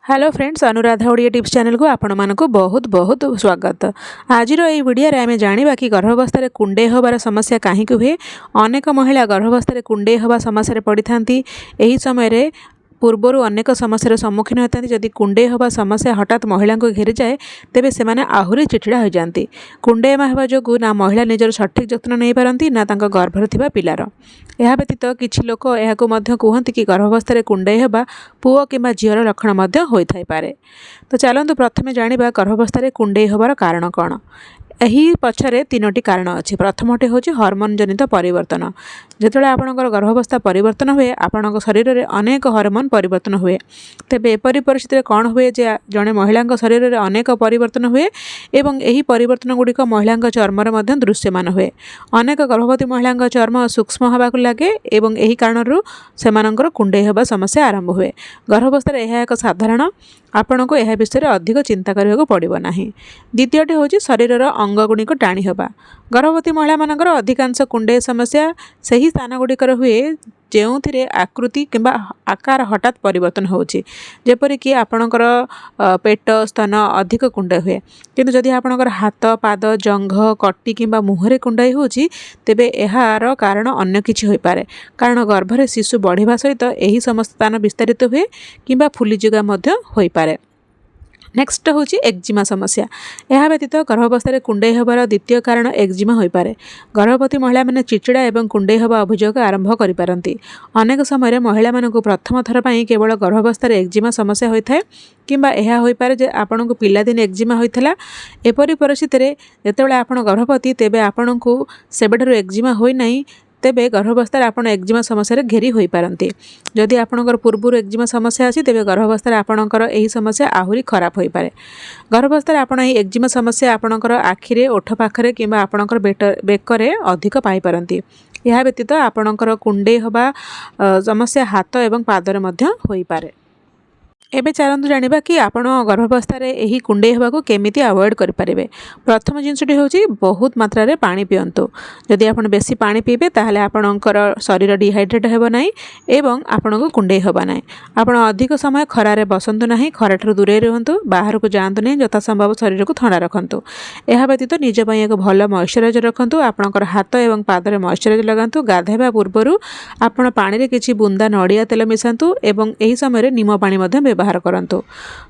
Hello friends, Anuradha Odia tips channel को आपण मानक बहुत बहुत स्वागत। आज ये वीडियो रे आमे जानिबा कि गर्भावस्था कुंडे होबार समस्या कहीं हुए। अनेक महिला गर्भावस्था कुंडे होबा समस्या पड़ी थांती। एही समय रे पूर्वर अनेक समस्या सम्मुखीन होता। जदि कुंडे होबा समस्या हठात महिला को घेरी जाए तेबे से माने आहुरी चिड़चिड़ा हो जाती। कुंडेमा होबा जोगु ना महिला निजर सठिक जत्न नहीं पारती ना तांका गर्भर थिबा पिलार। यह व्यतीत किछि लोक एहाको मध्य कहती कि गर्भावस्था कुंडे होबा पुओ किंबा झीर लक्षण मध्य होइथाइ पारे। तो चलतु प्रथमे जानिबा गर्भावस्था कुंडे होबार कारण कौन। यही पछरे तीनोटी कारण अच्छी। प्रथमटे हूँ हर्मोन जनित परिवर्तन। जितेबाला आपणकर गर्भावस्था परिवर्तन हुए आपण शरीर में अनेक हर्मोन परिवर्तन हुए। तेबे एपरी परिस्थिति कौन हुए जे जड़े महिला शरीर में अनेक परिवर्तन हुए एवं यही परिवर्तन गुड़िक महिला चर्मर मध्य दृश्यमान हुए। अनेक गर्भवती महिला चर्म सूक्ष्म होगा लगे एवं यही कारण से कुंडे होगा समस्या आरंभ हुए। गर्भावस्था यह एक साधारण आपण को यह विषय में अधिक चिंता करने को पड़ो ना। द्वितीयटे हूँ शरीर अंग गुड़िक टाणी होगा। गर्भवती महिला मानकर अधिकांश कुंडे समस्या से ही स्थान गुड़िकर हुए जो आकृति किंबा आकार हठात परिवर्तन होची। जेपरिक आपणकर पेट स्तन अधिक कुंडे हुए। किंतु जदि आपणकर हाथ पाद जंघ कटी किंबा मुहरे कुंडाई होची तेबे एहार कारण अन्य किछि होई पारे। कारण गर्भरे शिशु बढ़िबा सहित एही समस्त स्थान विस्तारित हुए किंबा फुलीजुगा मध्य होई पारे। नेक्स्ट हूँ एक्जिमा समस्या। यह व्यतीत गर्भावस्था कुंडे होबार द्वितीय कारण एक्जिमा हो पारे। गर्भवती महिला माने चिड़चिड़ा एवं कुंडे होबा अभियोग आरंभ करिपारंती। अनेक समय महिला मानक प्रथम थर पर केवल गर्भावस्था एक्जिमा समस्या होता है किंबा यह हो पारे जे आपन को पिलादिन एक्जिमा होता। एपरी परिस्थिति जितेबाला आप गर्भवती तेबे आपन को सेबेठारु एक्जिमा होई नहीं तेबे गर्भावस्था आपन एक्जिमा समस्या घेरी हो पारती। जदि आपणकर पूर्वर एक्जिमा समस्या अच्छी तेबे गर्भावस्था आपणकर यही समस्या आहुरी खराब हो पारे। गर्भावस्था आपन यही एक्जिमा समस्या आपणकर आखिरे ओठ पाखरे किंबा आपणकर बेकरे अधिक पाई पारती। यह व्यतीत आपणकर कुंडे होबा समस्या हाथ एवं पादरे मध्य होई पारे। एबे चलतु जानिबा कि आपण गर्भावस्था यही कुंडे होगा केमिति अवॉइड करें। प्रथम जिनसटी हूँ बहुत मात्रा रे पानी पियंतु। जदि आप बेसी पानी पीबे ताहले आपणकर शरीर डिहाइड्रेट हेबो नाही एवं आपण को कुंडे होबा नाही। आपण अधिक समय खरारे बसंतु नाही, खराठू दूरे रहंतु, बाहर को जांतु नहीं, यथा संभव शरीर को ठंडा रखंतु। यह व्यतीत निज पई एक भल मॉइस्चराइजर रखंतु। आपणकर हाथ एवं पादरे मॉइस्चराइजर लगांतु। गाधेबा पूर्वरु आपण पानी रे किछि बुंदा नड़िया तेल मिसांतु एवं एही समय निम पानी मध्य व्यवहार करंतु।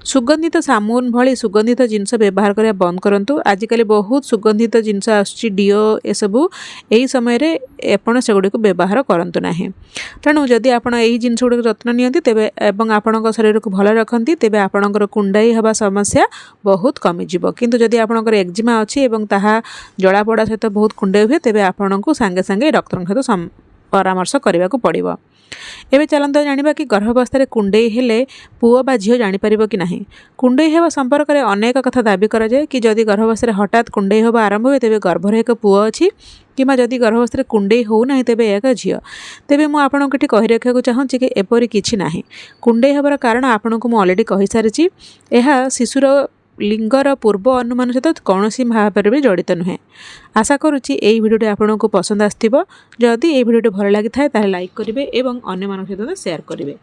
सुगंधित साबुन भली सुगंधित जिनस व्यवहार करिया बंद करंतु। आजिकल बहुत सुगंधित जिनस आछि डिओ एसबू यही समय रे आपण सेगुडी को व्यवहार करंतु नाही। तेणु जदि आपण यही जिनस गुडी जत्न नियंती तेबे एवं आपणक शरीर को भल रखंती तेबे आपणकर कुंडाई हवा समस्या बहुत कमी जिवो। किंतु जदि आपणकर एक्जिमा अछि एवं ताहा जड़ा पड़ा सहित बहुत कुंडाई हुए तेबे आपणक संगे संगे डॉक्टर सहित परामर्श करने को पड़ो। एबे चलंत जानिबा कि गर्भावस्था कुंडे हेले पुओ बा झील जापर कि नहीं। कुंडे होगा संपर्क में अनेक कथा दाबी करा जाए कि जदि गर्भावस्था हठात कुंडे होगा आरंभ हुए तेबे गर्भरे एक पुओ अच्छी किंबा जदि गर्भावस्था कुंडे हो ना तेबे एक झील। तेबे मु आपनको एठी कहि रखिବାକୁ चाहूँगी कि एपरी किछि नाही। कुंडे होबार कारण आपनको मु ऑलरेडी कहि सारिछि। एहा शिशुर लिंगर पूर्व अनुमान सहित कौन भाव भी जड़ित नुहे। आशा करुच्ची यही भिडियोटी आपको पसंद आसथिबो। जदि ये भिडियोटी भल लगी थाए ताहे लाइक करेंगे और अन्य सहित शेयर करेंगे।